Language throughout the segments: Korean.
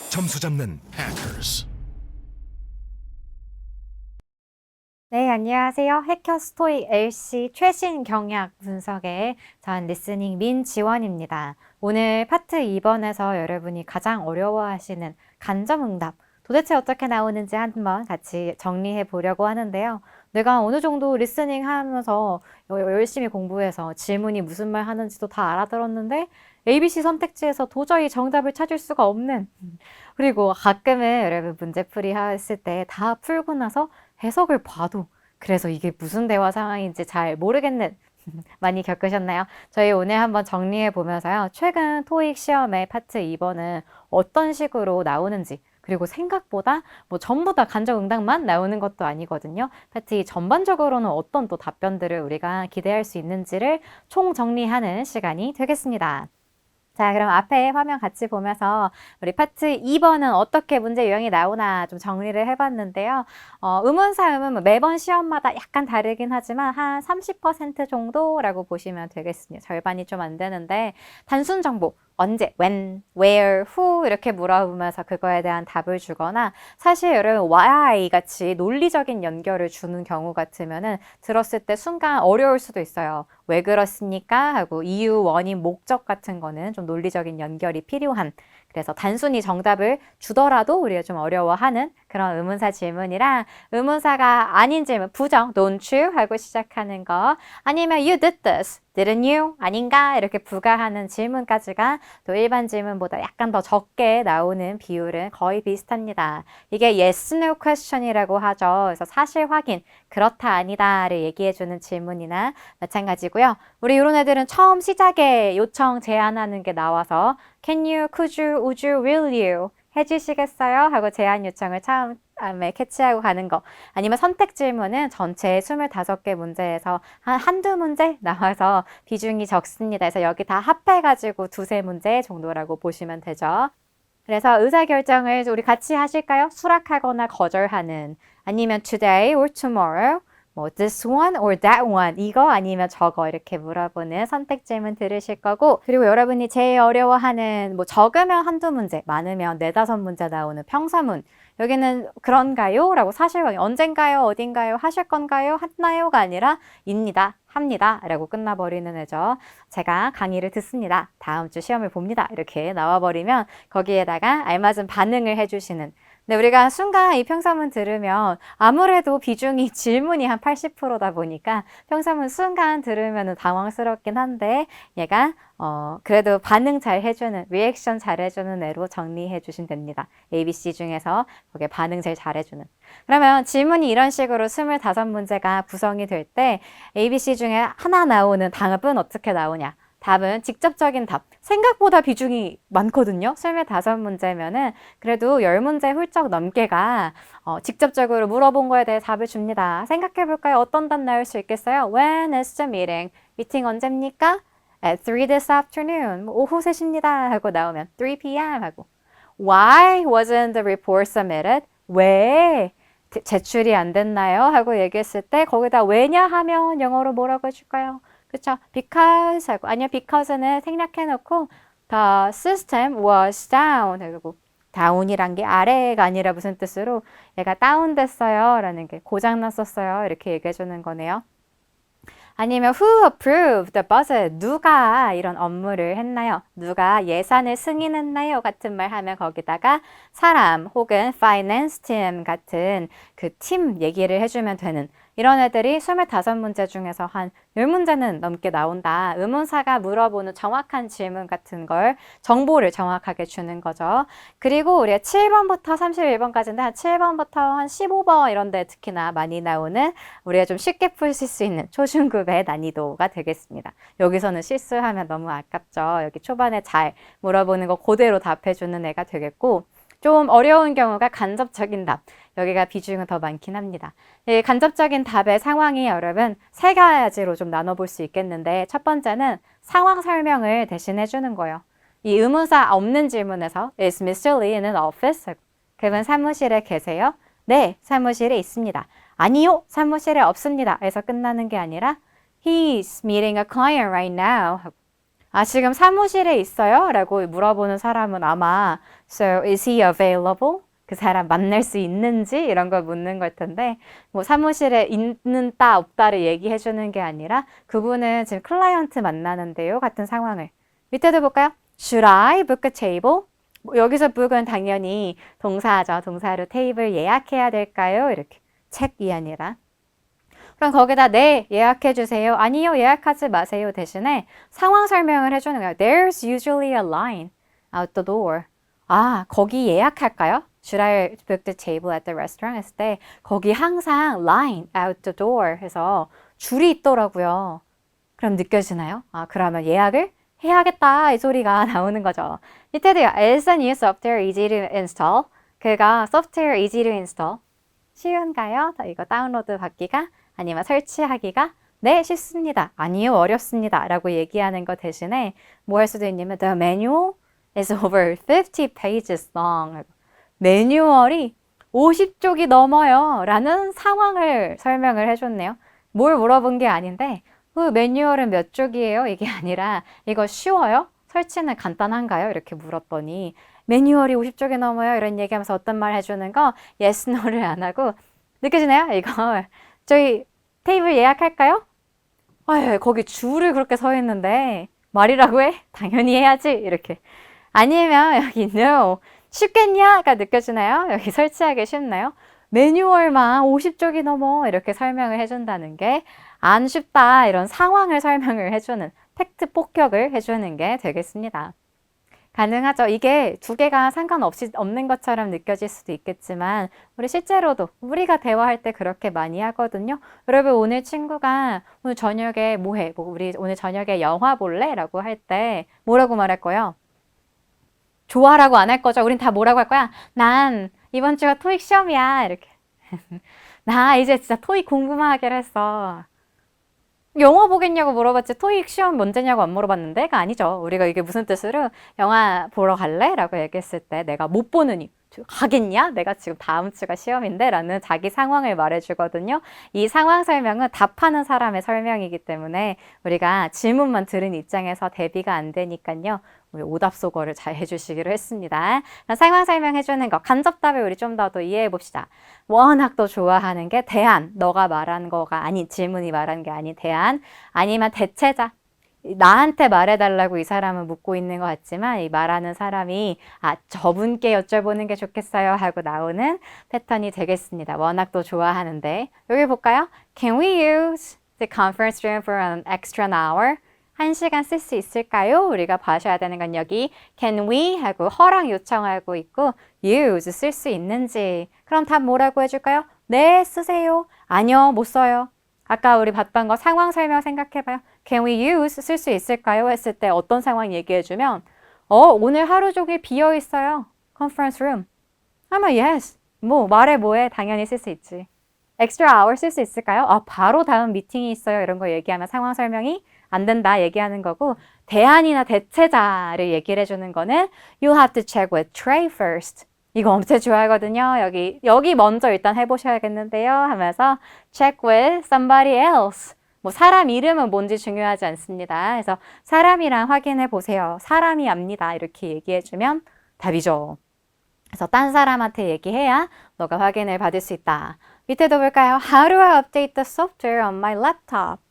점수 잡는 Hackers. 네, 안녕하세요. 해커 스토익 LC 최신 경약 분석의 전 리스닝 민지원입니다. 오늘 파트 2번에서 여러분이 가장 어려워하시는 간접응답, 도대체 어떻게 나오는지 한번 같이 정리해 보려고 하는데요. 내가 어느 정도 리스닝 하면서 열심히 공부해서 질문이 무슨 말 하는지도 다 알아들었는데 ABC 선택지에서 도저히 정답을 찾을 수가 없는, 그리고 가끔은 여러분 문제풀이 했을 때 다 풀고 나서 해석을 봐도 그래서 이게 무슨 대화 상황인지 잘 모르겠는 많이 겪으셨나요? 저희 오늘 한번 정리해 보면서요. 최근 토익 시험의 파트 2번은 어떤 식으로 나오는지, 그리고 생각보다 뭐 전부 다 간접응답만 나오는 것도 아니거든요. 파트 2 전반적으로는 어떤 또 답변들을 우리가 기대할 수 있는지를 총정리하는 시간이 되겠습니다. 자, 그럼 앞에 화면 같이 보면서 우리 파트 2번은 어떻게 문제 유형이 나오나 좀 정리를 해봤는데요. 의문사 의문 매번 시험마다 약간 다르긴 하지만 한 30% 정도라고 보시면 되겠습니다. 절반이 좀 안 되는데 단순 정보, 언제, when, where, who 이렇게 물어보면서 그거에 대한 답을 주거나, 사실 여러분 why 같이 논리적인 연결을 주는 경우 같으면은 들었을 때 순간 어려울 수도 있어요. 왜 그렇습니까? 하고 이유, 원인, 목적 같은 거는 좀 논리적인 연결이 필요한, 그래서 단순히 정답을 주더라도 우리가 좀 어려워하는 그런 의문사 질문이랑, 의문사가 아닌 질문, 부정, don't you? 하고 시작하는 거, 아니면 you did this, didn't you? 아닌가? 이렇게 부가하는 질문까지가 또 일반 질문보다 약간 더 적게 나오는 비율은 거의 비슷합니다. 이게 yes, no question이라고 하죠. 그래서 사실 확인, 그렇다, 아니다를 얘기해주는 질문이나 마찬가지고요. 우리 이런 애들은 처음 시작에 요청 제안하는 게 나와서 can you, could you, would you, will you 해주시겠어요? 하고 제안 요청을 처음에 캐치하고 가는 거. 아니면 선택 질문은 전체 25개 문제에서 한두 문제 나와서 비중이 적습니다. 그래서 여기 다 합해가지고 두세 문제 정도라고 보시면 되죠. 그래서 의사결정을 우리 같이 하실까요? 수락하거나 거절하는, 아니면 today or tomorrow, 뭐 this one or that one, 이거 아니면 저거 이렇게 물어보는 선택 질문 들으실 거고, 그리고 여러분이 제일 어려워하는, 뭐 적으면 한두 문제, 많으면 네다섯 문제 나오는 평서문, 여기는 그런가요? 라고 사실 확인, 언젠가요? 어딘가요? 하실 건가요? 했나요?가 아니라 입니다, 합니다 라고 끝나버리는 애죠. 제가 강의를 듣습니다, 다음 주 시험을 봅니다, 이렇게 나와버리면 거기에다가 알맞은 반응을 해주시는. 근데 우리가 순간 이 평서문 들으면 아무래도 비중이 질문이 한 80%다 보니까 평서문 순간 들으면 당황스럽긴 한데, 얘가 그래도 반응 잘 해주는, 리액션 잘 해주는 애로 정리해 주시면 됩니다. ABC 중에서 거기에 반응 제일 잘해주는. 그러면 질문이 이런 식으로 25문제가 구성이 될 때 ABC 중에 하나 나오는 답은 어떻게 나오냐? 답은 직접적인 답. 생각보다 비중이 많거든요. 25문제면은 그래도 10문제 훌쩍 넘게가 직접적으로 물어본 거에 대해 답을 줍니다. 생각해 볼까요? 어떤 답 나올 수 있겠어요? When is the meeting? 미팅 언제입니까? At 3 this afternoon. 오후 3시입니다. 하고 나오면 3 p.m. 하고. Why wasn't the report submitted? 왜 제출이 안 됐나요? 하고 얘기했을 때 거기다 왜냐 하면 영어로 뭐라고 해줄까요? 그쵸? Because 하고, 아니요, because는 생략해놓고 the system was down. 그리고 down이란 게 아래가 아니라 무슨 뜻으로 얘가 다운됐어요 라는 게 고장났었어요 이렇게 얘기해주는 거네요. 아니면 who approved the budget? 누가 이런 업무를 했나요? 누가 예산을 승인했나요? 같은 말 하면 거기다가 사람 혹은 finance team 같은 그 팀 얘기를 해주면 되는, 이런 애들이 25문제 중에서 한 10문제는 넘게 나온다. 의문사가 물어보는 정확한 질문 같은 걸, 정보를 정확하게 주는 거죠. 그리고 우리가 7번부터 31번까지인데 한 7번부터 한 15번 이런 데 특히나 많이 나오는, 우리가 좀 쉽게 풀실 수 있는 초중급의 난이도가 되겠습니다. 여기서는 실수하면 너무 아깝죠. 여기 초반에 잘 물어보는 거 그대로 답해주는 애가 되겠고, 좀 어려운 경우가 간접적인 답. 여기가 비중은 더 많긴 합니다. 이 간접적인 답의 상황이 여러분 세 가지로 좀 나눠볼 수 있겠는데, 첫 번째는 상황 설명을 대신 해주는 거예요. 이 의문사 없는 질문에서 Is Mr. Lee in an office? 그분 사무실에 계세요? 네, 사무실에 있습니다. 아니요, 사무실에 없습니다. 에서 끝나는 게 아니라 He's meeting a client right now. 아, 지금 사무실에 있어요? 라고 물어보는 사람은 아마 So is he available? 그 사람 만날 수 있는지 이런 걸 묻는 걸 텐데 뭐 사무실에 있는다 없다를 얘기해 주는 게 아니라 그분은 지금 클라이언트 만나는데요 같은 상황을 밑에도 볼까요? Should I book a table? 뭐 여기서 book은 당연히 동사죠. 동사로 테이블 예약해야 될까요? 이렇게 책이 아니라 그럼 거기다 네 예약해 주세요. 아니요 예약하지 마세요 대신에 상황 설명을 해주는 거예요. There's usually a line out the door. 아 거기 예약할까요? Should I book the table at the restaurant? 했을 때 거기 항상 line out the door 해서 줄이 있더라고요. 그럼 느껴지나요? 아 그러면 예약을 해야겠다 이 소리가 나오는 거죠. 밑에도요. Is the new software easy to install? 그가 software easy to install 쉬운가요? 이거 다운로드 받기가 아니면 설치하기가 네 쉽습니다. 아니요 어렵습니다. 라고 얘기하는 거 대신에 뭐 할 수도 있냐면 The manual is over 50 pages long. 매뉴얼이 50쪽이 넘어요. 라는 상황을 설명을 해줬네요. 뭘 물어본 게 아닌데 그 매뉴얼은 몇 쪽이에요? 이게 아니라 이거 쉬워요? 설치는 간단한가요? 이렇게 물었더니 매뉴얼이 50쪽이 넘어요. 이런 얘기하면서 어떤 말 해주는 거 yes, no를 안 하고 느껴지나요? 이걸 저희 테이블 예약할까요? 아유 거기 줄을 그렇게 서 있는데 말이라고 해? 당연히 해야지 이렇게 아니면 여기 no 쉽겠냐가 느껴지나요? 여기 설치하기 쉽나요? 매뉴얼만 50쪽이 넘어 이렇게 설명을 해준다는 게 안 쉽다 이런 상황을 설명을 해주는 팩트 폭격을 해주는 게 되겠습니다. 가능하죠. 이게 두 개가 상관없이 없는 것처럼 느껴질 수도 있겠지만 우리 실제로도 우리가 대화할 때 그렇게 많이 하거든요. 여러분 오늘 친구가 오늘 저녁에 뭐 해? 뭐 우리 오늘 저녁에 영화 볼래? 라고 할 때 뭐라고 말할 거예요? 좋아라고 안 할 거죠. 우린 다 뭐라고 할 거야? 난 이번 주가 토익 시험이야. 이렇게. 나 이제 진짜 토익 공부만 하기로 했어. 영화 보겠냐고 물어봤지 토익 시험 언제냐고 안 물어봤는데가 아니죠. 우리가 이게 무슨 뜻으로 영화 보러 갈래? 라고 얘기했을 때 내가 못 보느니 가겠냐? 내가 지금 다음 주가 시험인데 라는 자기 상황을 말해주거든요. 이 상황 설명은 답하는 사람의 설명이기 때문에 우리가 질문만 들은 입장에서 대비가 안 되니까요. 우리 오답소거를 잘 해주시기로 했습니다. 상황 설명해주는 거 간접답을 우리 좀 더 이해해 봅시다. 워낙 또 좋아하는 게 대안, 너가 말한 거가 아닌 질문이 말한 게 아닌 대안 아니면 대체자. 나한테 말해달라고 이 사람은 묻고 있는 것 같지만 이 말하는 사람이 저분께 여쭤보는 게 좋겠어요 하고 나오는 패턴이 되겠습니다. 워낙 또 좋아하는데 여기 볼까요? Can we use the conference room for an extra hour? 1시간 쓸 수 있을까요? 우리가 봐셔야 되는 건 여기 can we 하고 허락 요청하고 있고 use 쓸 수 있는지 그럼 답 뭐라고 해줄까요? 네 쓰세요. 아니요 못 써요. 아까 우리 봤던 거 상황 설명 생각해봐요. Can we use? 쓸 수 있을까요? 했을 때 어떤 상황 얘기해주면 오늘 하루 종일 비어 있어요. Conference room. 하면 yes. 뭐 말해 뭐해. 당연히 쓸 수 있지. Extra hour 쓸 수 있을까요? 바로 다음 미팅이 있어요. 이런 거 얘기하면 상황 설명이 안 된다 얘기하는 거고 대안이나 대체자를 얘기를 해주는 거는 You'll have to check with Trey first. 이거 엄청 좋아하거든요. 여기 먼저 일단 해보셔야겠는데요. 하면서 check with somebody else. 뭐 사람 이름은 뭔지 중요하지 않습니다. 그래서 사람이랑 확인해 보세요. 사람이 압니다. 이렇게 얘기해주면 답이죠. 그래서 딴 사람한테 얘기해야 너가 확인을 받을 수 있다. 밑에도 볼까요? How do I update the software on my laptop?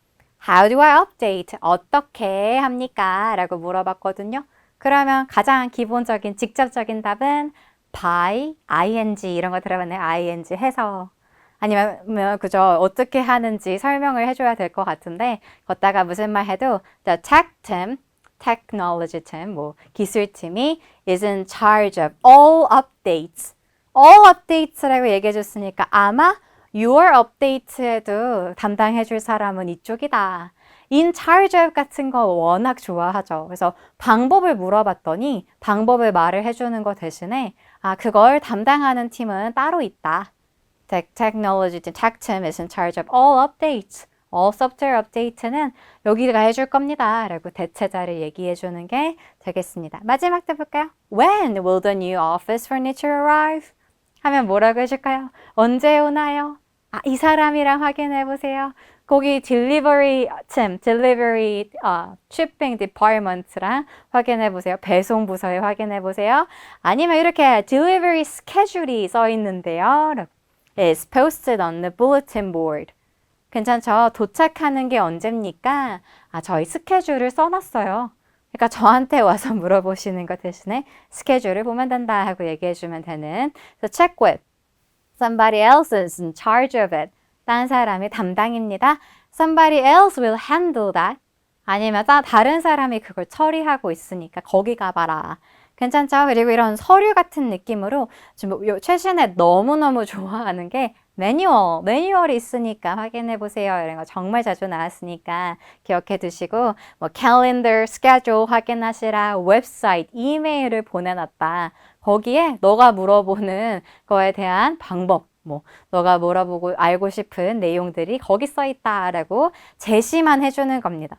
How do I update? 어떻게 합니까? 라고 물어봤거든요. 그러면 가장 기본적인 직접적인 답은 by, ing 이런 거 들어봤나요? ing 해서 아니면 그죠 어떻게 하는지 설명을 해줘야 될 것 같은데 걷다가 무슨 말 해도 the tech team, technology team, 뭐 기술팀이 is in charge of all updates. all updates라고 얘기해 줬으니까 아마 your update에도 담당해 줄 사람은 이쪽이다. in charge of 같은 거 워낙 좋아하죠. 그래서 방법을 물어봤더니 방법을 말을 해주는 거 대신에 그걸 담당하는 팀은 따로 있다. Technology team, tech team is in charge of all updates. all software update는 여기가 해줄 겁니다. 라고 대체자를 얘기해 주는 게 되겠습니다. 마지막 때 볼까요? When will the new office furniture arrive? 하면 뭐라고 해줄까요? 언제 오나요? 이 사람이랑 확인해 보세요. 거기 delivery 팀, delivery shipping department랑 확인해 보세요. 배송 부서에 확인해 보세요. 아니면 이렇게 delivery schedule이 써 있는데요. is posted on the bulletin board. 괜찮죠? 도착하는 게 언제입니까? 저희 스케줄을 써놨어요. 그러니까 저한테 와서 물어보시는 것 대신에 스케줄을 보면 된다 하고 얘기해 주면 되는. So check with. Somebody else is in charge of it. 다른 사람이 담당입니다. Somebody else will handle that. 아니면 다른 사람이 그걸 처리하고 있으니까 거기 가봐라. 괜찮죠? 그리고 이런 서류 같은 느낌으로 지금 최신에 너무너무 좋아하는 게 매뉴얼이 있으니까 확인해 보세요. 이런 거 정말 자주 나왔으니까 기억해 두시고 뭐 calendar, schedule 확인하시라, 웹사이트, 이메일을 보내놨다. 거기에 너가 물어보는 거에 대한 방법, 뭐 너가 물어보고 알고 싶은 내용들이 거기 써 있다라고 제시만 해주는 겁니다.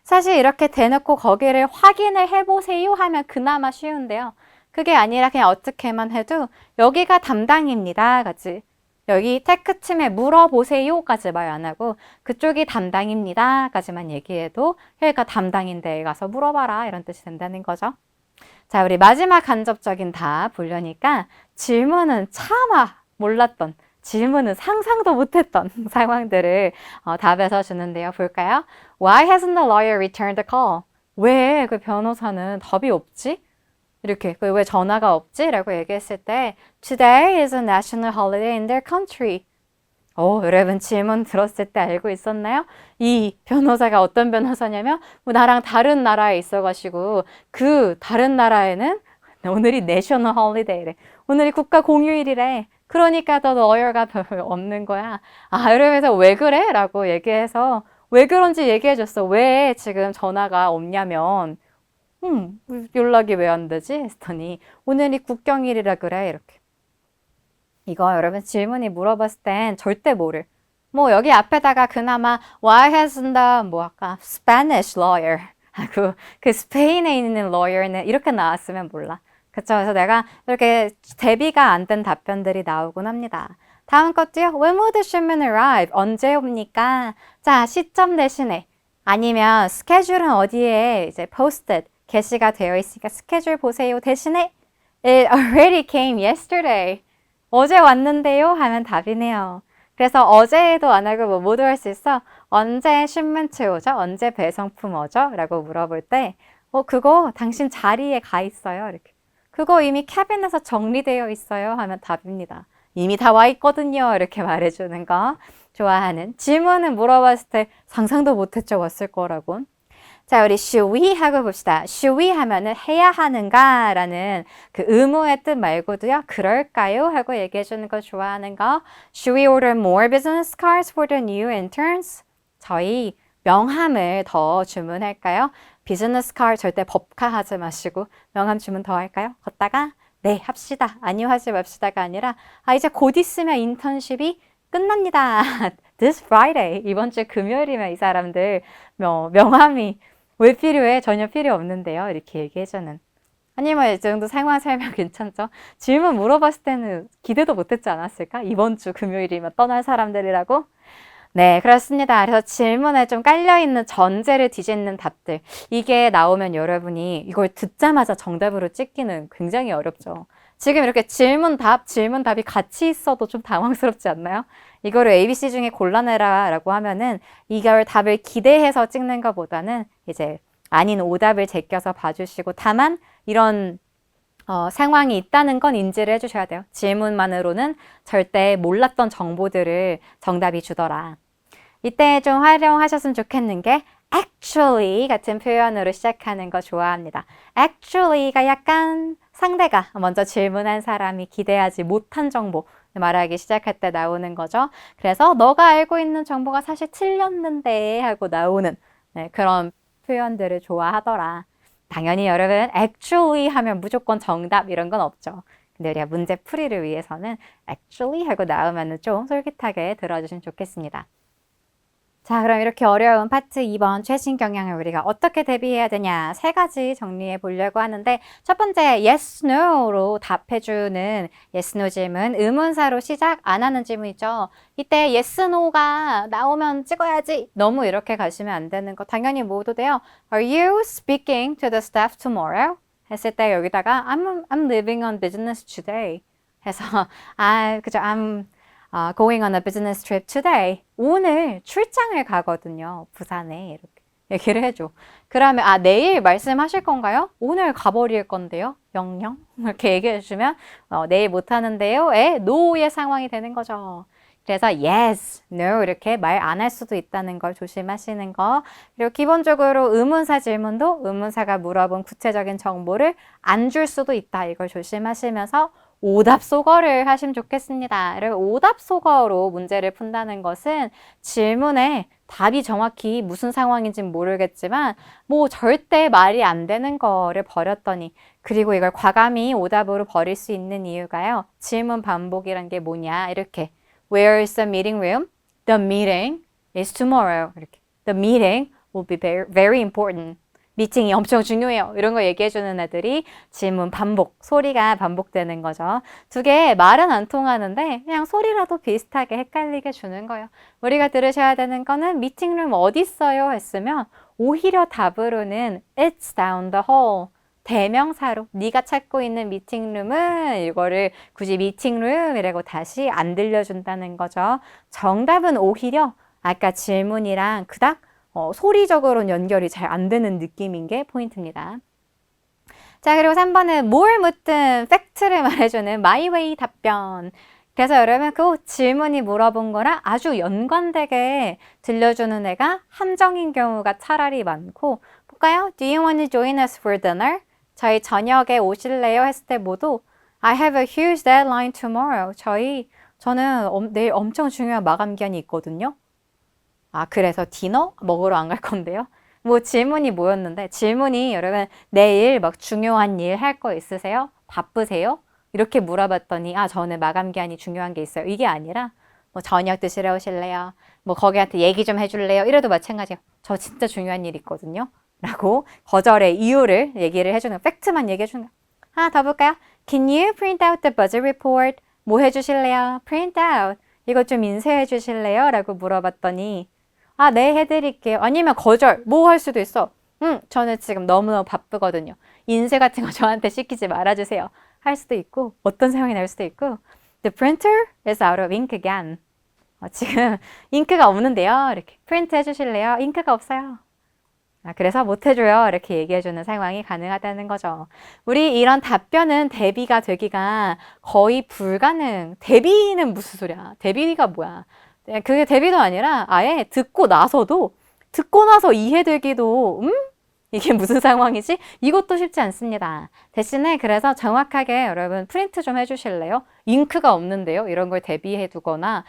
사실 이렇게 대놓고 거기를 확인을 해보세요 하면 그나마 쉬운데요. 그게 아니라 그냥 어떻게만 해도 여기가 담당입니다. 같이 여기 테크팀에 물어보세요까지 말 안 하고 그쪽이 담당입니다 까지만 얘기해도 여기가 담당인데 가서 물어봐라 이런 뜻이 된다는 거죠. 자, 우리 마지막 간접적인 답 보려니까 질문은 차마 몰랐던, 질문은 상상도 못했던 상황들을 답에서 주는데요. 볼까요? Why hasn't the lawyer returned the call? 왜 그 변호사는 답이 없지? 이렇게 왜 전화가 없지? 라고 얘기했을 때 Today is a national holiday in their country. 여러분 질문 들었을 때 알고 있었나요? 이 변호사가 어떤 변호사냐면 나랑 다른 나라에 있어가지고 그 다른 나라에는 오늘이 내셔널 홀리데이래. 오늘이 국가 공휴일이래. 그러니까 더 러이어가 별로 없는 거야. 이러면서 왜 그래? 라고 얘기해서 왜 그런지 얘기해줬어. 왜 지금 전화가 없냐면 연락이 왜 안 되지? 했더니 오늘이 국경일이라 그래. 이렇게. 이거 여러분 질문이 물어봤을 땐 절대 모를. 뭐 여기 앞에다가 그나마 Why hasn't the 아까 Spanish lawyer 그 스페인에 있는 lawyer는 이렇게 나왔으면 몰라. 그쵸? 그래서 내가 이렇게 대비가 안 된 답변들이 나오곤 합니다. 다음 것도요. When will the shipment arrive? 언제 옵니까? 자, 시점 대신에 아니면 스케줄은 어디에 이제 posted 게시가 되어 있으니까 스케줄 보세요 대신에 It already came yesterday. 어제 왔는데요 하면 답이네요. 그래서 어제도 안 하고 뭐도 할 수 있어? 언제 shipment 오죠? 언제 배송품 오죠? 라고 물어볼 때 그거 당신 자리에 가 있어요. 이렇게. 그거 이미 캐빈에서 정리되어 있어요 하면 답입니다. 이미 다 와 있거든요. 이렇게 말해주는 거 좋아하는. 질문은 물어봤을 때 상상도 못했죠. 왔을 거라고. 자, 우리 should we 하고 봅시다. should we 하면은 해야 하는가 라는 그 의무의 뜻 말고도요. 그럴까요? 하고 얘기해 주는 거 좋아하는 거. Should we order more business cards for the new interns? 저희 명함을 더 주문할까요? 비즈니스 카드 절대 법카하지 마시고 명함 주문 더 할까요? 걷다가 네 합시다. 아니요 하지 맙시다가 아니라 이제 곧 있으면 인턴십이 끝납니다. This Friday 이번 주 금요일이면 이 사람들 명함이 왜 필요해? 전혀 필요 없는데요. 이렇게 얘기해주는. 아니면 이 정도 상황 설명 괜찮죠? 질문 물어봤을 때는 기대도 못했지 않았을까? 이번 주 금요일이면 떠날 사람들이라고? 네, 그렇습니다. 그래서 질문에 좀 깔려있는 전제를 뒤집는 답들. 이게 나오면 여러분이 이걸 듣자마자 정답으로 찍기는 굉장히 어렵죠. 지금 이렇게 질문 답이 같이 있어도 좀 당황스럽지 않나요? 이거를 ABC 중에 골라내라 라고 하면은 이걸 답을 기대해서 찍는 것보다는 이제 아닌 오답을 제껴서 봐주시고 다만 이런 상황이 있다는 건 인지를 해주셔야 돼요. 질문만으로는 절대 몰랐던 정보들을 정답이 주더라. 이때 좀 활용하셨으면 좋겠는 게 actually 같은 표현으로 시작하는 거 좋아합니다. actually가 약간 상대가 먼저 질문한 사람이 기대하지 못한 정보 말하기 시작할 때 나오는 거죠. 그래서 너가 알고 있는 정보가 사실 틀렸는데 하고 나오는 그런 표현들을 좋아하더라. 당연히 여러분 actually 하면 무조건 정답 이런 건 없죠. 근데 우리가 문제 풀이를 위해서는 actually 하고 나오면 좀 솔깃하게 들어주시면 좋겠습니다. 자, 그럼 이렇게 어려운 파트 2번 최신 경향을 우리가 어떻게 대비해야 되냐 3가지 정리해 보려고 하는데 첫 번째 yes, no로 답해주는 yes, no 질문 의문사로 시작 안 하는 질문이죠. 이때 yes, no가 나오면 찍어야지 너무 이렇게 가시면 안 되는 거 당연히 뭐도 돼요. Are you speaking to the staff tomorrow? 했을 때 여기다가 I'm leaving on business today 해서 그죠. I'm going on a business trip today. 오늘 출장을 가거든요. 부산에 이렇게 얘기를 해줘. 그러면 내일 말씀하실 건가요? 오늘 가버릴 건데요. 영영 이렇게 얘기해 주시면 내일 못 하는데요의 no의 상황이 되는 거죠. 그래서 yes, no 이렇게 말 안 할 수도 있다는 걸 조심하시는 거. 그리고 기본적으로 의문사 질문도 의문사가 물어본 구체적인 정보를 안 줄 수도 있다. 이걸 조심하시면서 오답 소거를 하시면 좋겠습니다. 오답 소거로 문제를 푼다는 것은 질문에 답이 정확히 무슨 상황인지는 모르겠지만 뭐 절대 말이 안 되는 거를 버렸더니 그리고 이걸 과감히 오답으로 버릴 수 있는 이유가요. 질문 반복이란 게 뭐냐 이렇게 Where is the meeting room? The meeting is tomorrow. 이렇게 The meeting will be very important. 미팅이 엄청 중요해요. 이런 거 얘기해주는 애들이 질문 반복, 소리가 반복되는 거죠. 두 개 말은 안 통하는데 그냥 소리라도 비슷하게 헷갈리게 주는 거예요. 우리가 들으셔야 되는 거는 미팅룸 어디 있어요? 했으면 오히려 답으로는 It's down the hall. 대명사로 네가 찾고 있는 미팅룸은 이거를 굳이 미팅룸이라고 다시 안 들려준다는 거죠. 정답은 오히려 아까 질문이랑 그닥 소리적으로는 연결이 잘 안 되는 느낌인 게 포인트입니다. 자, 그리고 3번은 뭘 묻든 팩트를 말해주는 my way 답변. 그래서 여러분 그 질문이 물어본 거랑 아주 연관되게 들려주는 애가 함정인 경우가 차라리 많고 볼까요? Do you want to join us for dinner? 저희 저녁에 오실래요? 했을 때 모두 I have a huge deadline tomorrow. 저는 내일 엄청 중요한 마감 기한이 있거든요. 그래서 디너 먹으러 안 갈 건데요. 뭐 질문이 뭐였는데 질문이 여러분 내일 막 중요한 일 할 거 있으세요? 바쁘세요? 이렇게 물어봤더니 저는 마감 기한이 중요한 게 있어요. 이게 아니라 뭐 저녁 드시러 오실래요? 뭐 거기한테 얘기 좀 해줄래요? 이래도 마찬가지예요. 저 진짜 중요한 일 있거든요. 라고 거절의 이유를 얘기를 해주는 팩트만 얘기해주는 거예요. 하나 더 볼까요? Can you print out the budget report? 뭐 해주실래요? Print out. 이거 좀 인쇄해 주실래요? 라고 물어봤더니 네, 해드릴게요. 아니면 거절. 뭐 할 수도 있어. 저는 지금 너무너무 바쁘거든요. 인쇄 같은 거 저한테 시키지 말아주세요. 할 수도 있고, 어떤 상황이 날 수도 있고, The printer is out of ink again. 지금 잉크가 없는데요. 이렇게 프린트 해주실래요? 잉크가 없어요. 그래서 못 해줘요. 이렇게 얘기해주는 상황이 가능하다는 거죠. 우리 이런 답변은 대비가 되기가 거의 불가능. 대비는 무슨 소리야? 대비가 뭐야? 그게 대비도 아니라 아예 듣고 나서 이해되기도 이게 무슨 상황이지? 이것도 쉽지 않습니다. 대신에 그래서 정확하게 여러분 프린트 좀 해주실래요? 잉크가 없는데요? 이런 걸 대비해 두거나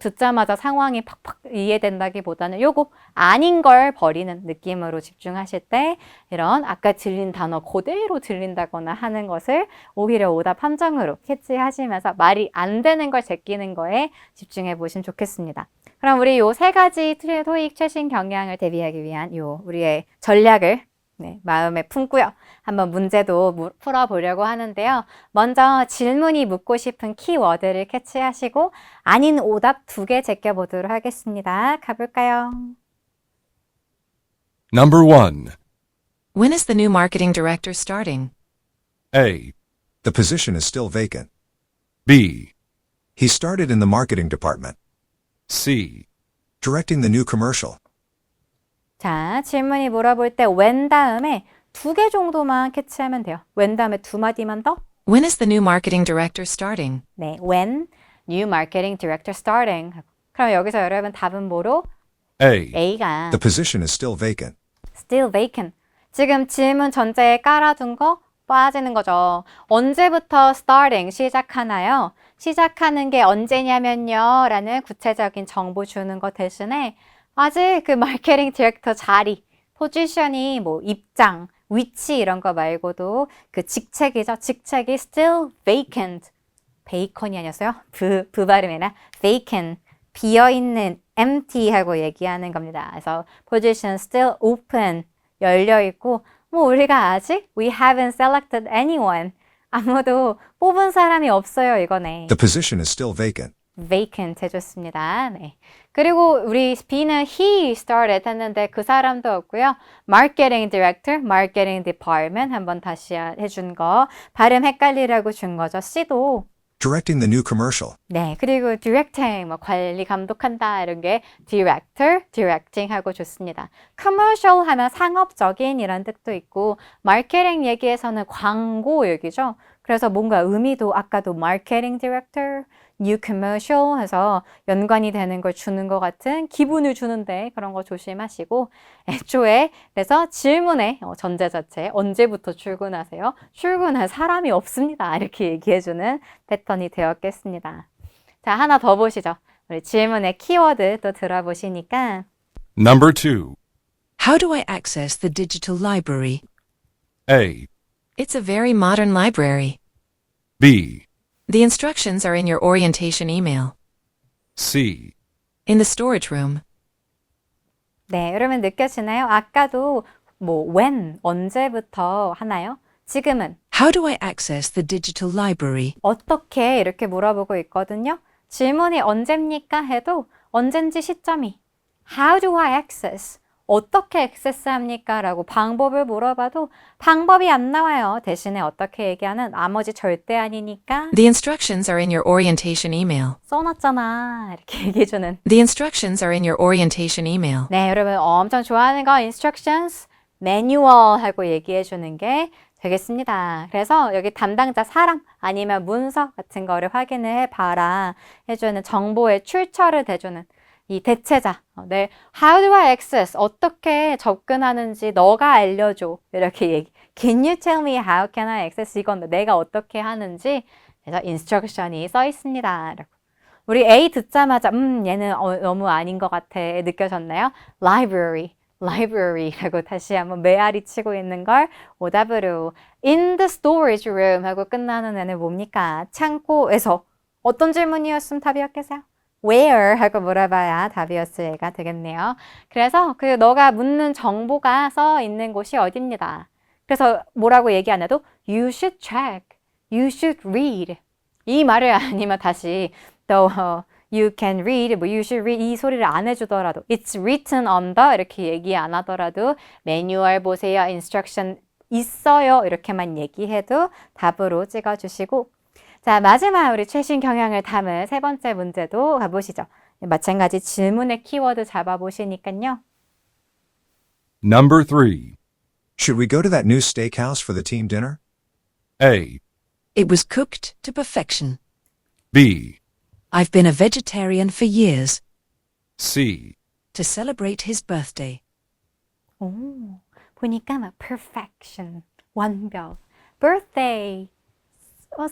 듣자마자 상황이 팍팍 이해된다기보다는 요거 아닌 걸 버리는 느낌으로 집중하실 때 이런 아까 들린 단어 그대로 들린다거나 하는 것을 오히려 오답 함정으로 캐치하시면서 말이 안 되는 걸 제끼는 거에 집중해 보시면 좋겠습니다. 그럼 우리 요 3가지 토익 최신 경향을 대비하기 위한 요 우리의 전략을 마음에 품고요. 한번 문제도 풀어보려고 하는데요. 먼저 질문이 묻고 싶은 키워드를 캐치하시고 아닌 오답 2개 제껴보도록 하겠습니다. 가볼까요? Number 1. When is the new marketing director starting? A. The position is still vacant. B. He started in the marketing department, C. directing the new commercial. 자, 질문이 물어볼 때 when 다음에 2개 정도만 캐치하면 돼요. when 다음에 2마디만 더. When is the new marketing director starting? 네, when new marketing director starting. 그럼 여기서 여러분 답은 뭐로? A. A가 The position is still vacant. still vacant. 지금 질문 전제에 깔아둔 거 빠지는 거죠. 언제부터 starting 시작하나요? 시작하는 게 언제냐면요 라는 구체적인 정보 주는 것 대신에 아직 그 마케팅 디렉터 자리, 포지션이 뭐 입장, 위치 이런 거 말고도 그 직책이죠. 직책이 still vacant. 베이컨이 아니었어요? 부 발음이나 vacant. 비어있는 empty 하고 얘기하는 겁니다. 그래서 position still open 열려 있고 뭐 우리가 아직 we haven't selected anyone 아무도 뽑은 사람이 없어요 이거네. The position is still vacant. vacant 해줬습니다. 네. 그리고 우리 B는 he started 했는데 그 사람도 없고요. marketing director, marketing department 한번 다시 해준 거 발음 헷갈리라고 준 거죠. C도 Directing the new commercial. 네, 그리고 directing, 뭐 관리 감독한다 이런 게 director, directing 하고 좋습니다. commercial 하면 상업적인 이런 뜻도 있고 마케팅 얘기에서는 광고 얘기죠. 그래서 뭔가 의미도 아까도 marketing director, new commercial 해서 연관이 되는 걸 주는 것 같은 기분을 주는데 그런 거 조심하시고 애초에 그래서 질문의 전제 자체 언제부터 출근하세요? 출근할 사람이 없습니다. 이렇게 얘기해주는 패턴이 되었겠습니다. 자, 하나 더 보시죠. 우리 질문의 키워드 또 들어보시니까 Number 2. How do I access the digital library? A. It's a very modern library. B. The instructions are in your orientation email. C. In the storage room. 네, 여러분 느껴지나요? 아까도 뭐 when, 언제부터 하나요? 지금은 How do I access the digital library? 어떻게 이렇게 물어보고 있거든요. 질문이 언제입니까? 해도 언젠지 시점이 How do I access? 어떻게 액세스합니까? 라고 방법을 물어봐도 방법이 안 나와요. 대신에 어떻게 얘기하는 나머지 절대 아니니까 The instructions are in your orientation email. 써놨잖아. 이렇게 얘기해주는 The instructions are in your orientation email. 네, 여러분 엄청 좋아하는 거 instructions, manual 하고 얘기해주는 게 되겠습니다. 그래서 여기 담당자 사람 아니면 문서 같은 거를 확인을 해봐라 해주는 정보의 출처를 대주는 이 대체자. 네, how do I access? 어떻게 접근하는지 너가 알려줘. 이렇게 얘기. Can you tell me how can I access? 이건 내가 어떻게 하는지 그래서 instruction이 써 있습니다. 우리 A 듣자마자 얘는 너무 아닌 것 같아 느껴졌나요? library라고 다시 한번 메아리 치고 있는 걸 오답으로 in the storage room 하고 끝나는 애는 뭡니까? 창고에서 어떤 질문이었으면 답이었겠어요? Where 하고 물어봐야 답이었을 애가 되겠네요. 그래서 그 너가 묻는 정보가 써 있는 곳이 어디입니다. 그래서 뭐라고 얘기 안 해도 you should check, you should read 이 말을 아니면 다시 though you can read, 뭐 you should read 이 소리를 안 해주더라도 it's written on the 이렇게 얘기 안 하더라도 매뉴얼 보세요, instruction 있어요 이렇게만 얘기해도 답으로 찍어주시고 자, 마지막 우리 최신 경향을 담은 세 번째 문제도 가보시죠. 마찬가지 질문의 키워드 잡아보시니까요. Number 3. Should we go to that new steakhouse for the team dinner? A. It was cooked to perfection. B. I've been a vegetarian for years. C. To celebrate his birthday. 오, 보니까 막 perfection, 완벽, birthday,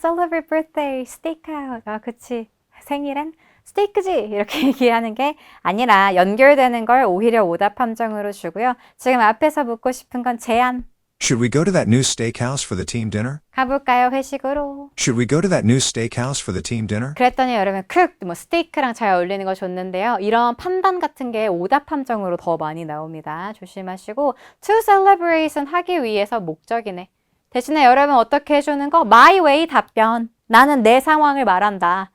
celebrate birthday, steakhouse. 아, 그치. 생일엔 스테이크지 이렇게 얘기하는 게 아니라 연결되는 걸 오히려 오답 함정으로 주고요. 지금 앞에서 묻고 싶은 건 제안. Should we go to that new steakhouse for the team dinner? 가볼까요? 회식으로. Should we go to that new steakhouse for the team dinner? 그랬더니 여러분 cooked, 뭐 스테이크랑 잘 어울리는 거 줬는데요. 이런 판단 같은 게 오답 함정으로 더 많이 나옵니다. 조심하시고 to celebrate은 하기 위해서 목적이네. 대신에 여러분 어떻게 해주는 거? My way 답변. 나는 내 상황을 말한다.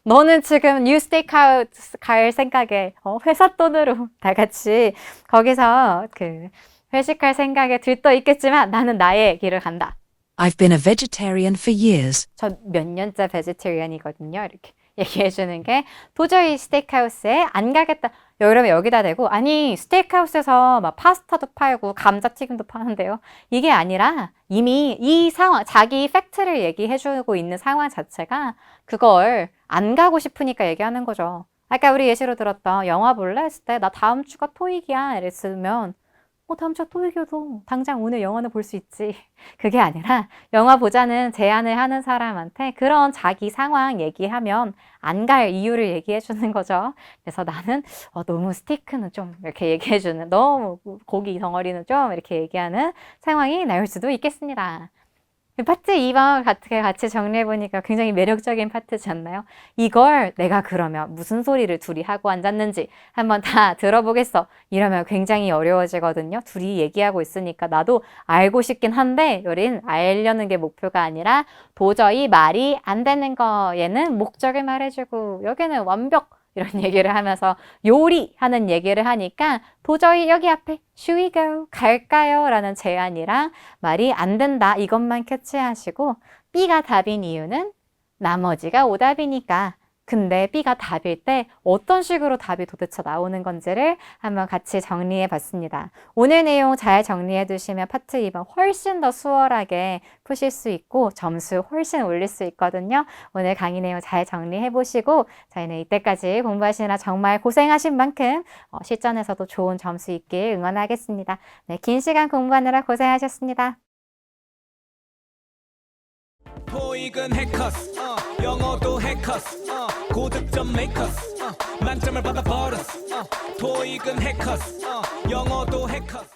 너는 지금 뉴 스테이크하우스 갈 생각에 회사 돈으로 다 같이 거기서 그 회식할 생각에 들떠 있겠지만 나는 나의 길을 간다. I've been a vegetarian for years. 저 몇 년째 베지테리언이거든요. 이렇게 얘기해주는 게 도저히 스테이크하우스에 안 가겠다. 여러분 여기다 대고 아니 스테이크하우스에서 막 파스타도 팔고 감자튀김도 파는데요. 이게 아니라 이미 이 상황 자기 팩트를 얘기해주고 있는 상황 자체가 그걸 안 가고 싶으니까 얘기하는 거죠. 아까 우리 예시로 들었던 영화 볼래? 했을 때 나 다음 주가 토익이야 이랬으면 다음 주가 토익이어도 당장 오늘 영화는 볼 수 있지. 그게 아니라 영화 보자는 제안을 하는 사람한테 그런 자기 상황 얘기하면 안 갈 이유를 얘기해 주는 거죠. 그래서 나는 너무 스테이크는 좀 이렇게 얘기해 주는 너무 고기 덩어리는 좀 이렇게 얘기하는 상황이 나올 수도 있겠습니다. 파트 2번 같이 정리해보니까 굉장히 매력적인 파트지 않나요? 이걸 내가 그러면 무슨 소리를 둘이 하고 앉았는지 한번 다 들어보겠어. 이러면 굉장히 어려워지거든요. 둘이 얘기하고 있으니까 나도 알고 싶긴 한데 여긴 알려는 게 목표가 아니라 도저히 말이 안 되는 거에는 목적을 말해주고 여기는 완벽 이런 얘기를 하면서 요리하는 얘기를 하니까 도저히 여기 앞에 should we go? 갈까요? 라는 제안이랑 말이 안 된다 이것만 캐치하시고 B가 답인 이유는 나머지가 오답이니까 근데 B가 답일 때 어떤 식으로 답이 도대체 나오는 건지를 한번 같이 정리해 봤습니다. 오늘 내용 잘 정리해 두시면 파트 2번 훨씬 더 수월하게 푸실 수 있고 점수 훨씬 올릴 수 있거든요. 오늘 강의 내용 잘 정리해 보시고 저희는 이때까지 공부하시느라 정말 고생하신 만큼 실전에서도 좋은 점수 있길 응원하겠습니다. 네, 긴 시간 공부하느라 고생하셨습니다. 토익은 해커스 영어도 해커스 고득점 메이커스 만점을 받아 버렸어 토익은 해커스 영어도 해커스